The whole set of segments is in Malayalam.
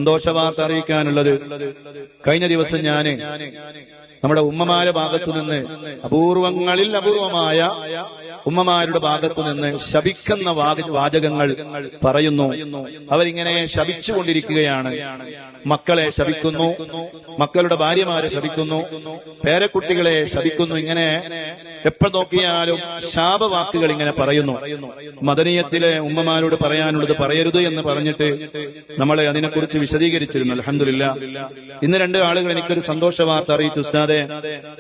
സന്തോഷവാർത്ത അറിയിക്കാനുള്ളത്, കഴിഞ്ഞ ദിവസം ഞാന് നമ്മുടെ ഉമ്മമാരുടെ ഭാഗത്തുനിന്ന് അപൂർവങ്ങളിൽ അപൂർവമായ ഉമ്മമാരുടെ ഭാഗത്തുനിന്ന് ശപിക്കുന്ന വാചകങ്ങൾ പറയുന്നു. അവരിങ്ങനെ ശപിച്ചുകൊണ്ടിരിക്കുകയാണ്. മക്കളെ ശപിക്കുന്നു, മക്കളുടെ ഭാര്യമാരെ ശപിക്കുന്നു, പേരക്കുട്ടികളെ ശപിക്കുന്നു. ഇങ്ങനെ എപ്പോൾ നോക്കിയാലും ശാപവാക്കുകൾ ഇങ്ങനെ പറയുന്നു. മദനിയത്തിലെ ഉമ്മമാരോട് പറയാനുള്ളത് പറയരുത് എന്ന് പറഞ്ഞിട്ട് നമ്മളെ അതിനെക്കുറിച്ച് വിശദീകരിച്ചിരുന്നു. അൽഹംദുലില്ലാ. ഇന്ന് രണ്ട് ആളുകൾ എനിക്കൊരു സന്തോഷ വാർത്ത അറിയിച്ചു. ഉസ്താദെ,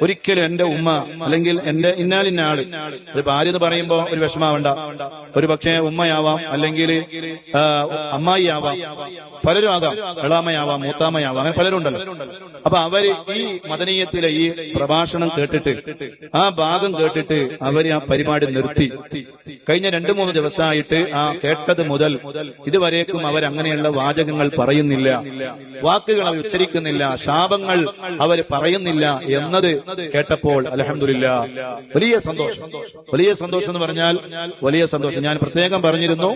ഒരിക്കലും എന്റെ ഉമ്മ അല്ലെങ്കിൽ എന്റെ ഇന്നാലിന്ന ആള്, അത് ഭാര്യ എന്ന് പറയുമ്പോ ഒരു വിഷമാവണ്ട, ഒരു പക്ഷേ ഉമ്മയാവാം, അല്ലെങ്കിൽ അമ്മായി ആവാം, പലരും ആകാം, എളാമയാവാം, മൂത്താമയാവാം, അങ്ങനെ പലരും ഉണ്ടല്ലോ. അപ്പൊ അവര് ഈ മദനീയത്തിലെ ഈ പ്രഭാഷണം കേട്ടിട്ട്, ആ ഭാഗം കേട്ടിട്ട് അവര് ആ പരിപാടി നിർത്തി. കഴിഞ്ഞ 2-3 ദിവസമായിട്ട് ആ കേട്ടത് മുതൽ ഇതുവരേക്കും അവരങ്ങനെയുള്ള വാചകങ്ങൾ പറയുന്നില്ല, വാക്കുകൾ അവർ ഉച്ചരിക്കുന്നില്ല, ശാപങ്ങൾ അവർ പറയുന്നില്ല എന്നത് കേട്ടപ്പോൾ അൽഹംദുലില്ലാ വലിയ സന്തോഷം. വലിയ സന്തോഷം എന്ന് പറഞ്ഞാൽ വലിയ സന്തോഷം. ഞാൻ പ്രത്യേകം പറഞ്ഞിരുന്നു,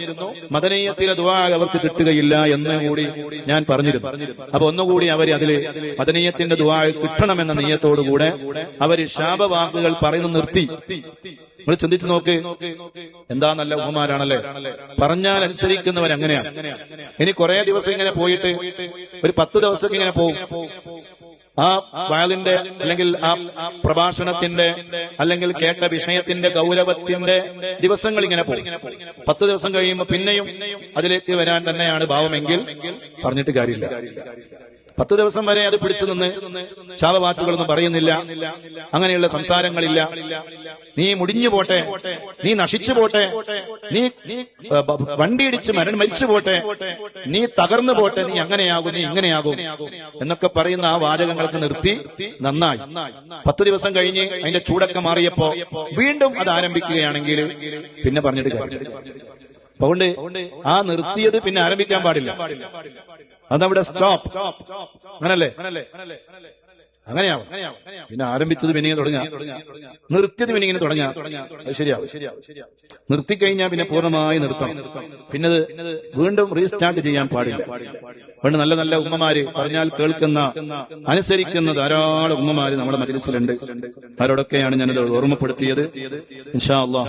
മദനീയത്തിലെ ദുആ അവർക്ക് കിട്ടുകയില്ല എന്ന് കൂടി ഞാൻ പറഞ്ഞിരുന്നു. അപ്പൊ ഒന്നുകൂടി അവർ അതില് മദനീയത്തിന്റെ ദുആ കിട്ടണമെന്ന നിയ്യത്തോടുകൂടെ അവര് ശാപവാക്കുകൾ പറയുന്നത് നിർത്തി. നമ്മൾ ചിന്തിച്ചു നോക്ക്, എന്താ നല്ല ഉമ്മമാരാണല്ലേ. പറഞ്ഞാൽ അനുസരിക്കുന്നവരങ്ങനെയാണ്. ഇനി കുറെ ദിവസം ഇങ്ങനെ പോയിട്ട് ഒരു 10 ദിവസം ഇങ്ങനെ പോകും. ആ വയലിന്റെ അല്ലെങ്കിൽ ആ പ്രഭാഷണത്തിന്റെ അല്ലെങ്കിൽ കേട്ട വിഷയത്തിന്റെ ഗൗരവത്തിന്റെ ദിവസങ്ങൾ ഇങ്ങനെ പോകും. 10 ദിവസം കഴിയുമ്പോൾ പിന്നെയും അതിലേക്ക് വരാൻ തന്നെയാണ് ഭാവമെങ്കിൽ പറഞ്ഞിട്ട് കാര്യമില്ല. 10 ദിവസം വരെ അത് പിടിച്ചു നിന്ന് ശാപവാക്കുകളൊന്നും പറയുന്നില്ല, അങ്ങനെയുള്ള സംസാരങ്ങളില്ല. നീ മുടിഞ്ഞു പോട്ടെ, നീ നശിച്ചു പോട്ടെ, നീ വണ്ടിയിടിച്ച് മരിച്ചു പോട്ടെ, നീ തകർന്നു പോട്ടെ, നീ അങ്ങനെയാകും, നീ ഇങ്ങനെയാകും എന്നൊക്കെ പറയുന്ന ആ വാചകങ്ങൾക്ക് നിർത്തി. നന്നായി. 10 ദിവസം കഴിഞ്ഞ് അതിന്റെ ചൂടൊക്കെ മാറിയപ്പോ വീണ്ടും അത് ആരംഭിക്കുകയാണെങ്കിൽ പിന്നെ പറഞ്ഞിട്ട് കാര്യമില്ല. അതുകൊണ്ട് ആ നിർത്തിയത് പിന്നെ ആരംഭിക്കാൻ പാടില്ല. അതവിടെ സ്റ്റോപ്പ്. അങ്ങനല്ലേ? അങ്ങനെയാവും. പിന്നെ ആരംഭിച്ചത് പിന്നെ തുടങ്ങാം, നിർത്തിയത് പിന്നെ ഇങ്ങനെ തുടങ്ങാം. അത് ശരിയാവും. നിർത്തിക്കഴിഞ്ഞാൽ പിന്നെ പൂർണ്ണമായി നിർത്തണം. പിന്നെ വീണ്ടും റീസ്റ്റാർട്ട് ചെയ്യാൻ പാടില്ല. അതുകൊണ്ട് നല്ല നല്ല ഉമ്മമാര്, പറഞ്ഞാൽ കേൾക്കുന്ന, അനുസരിക്കുന്ന ധാരാളം ഉമ്മമാര് നമ്മുടെ മജ്‌ലിസിലുണ്ട്. അവരോടൊക്കെയാണ് ഞാനത് ഓർമ്മപ്പെടുത്തിയത്. ഇൻഷാ അല്ലാഹ്.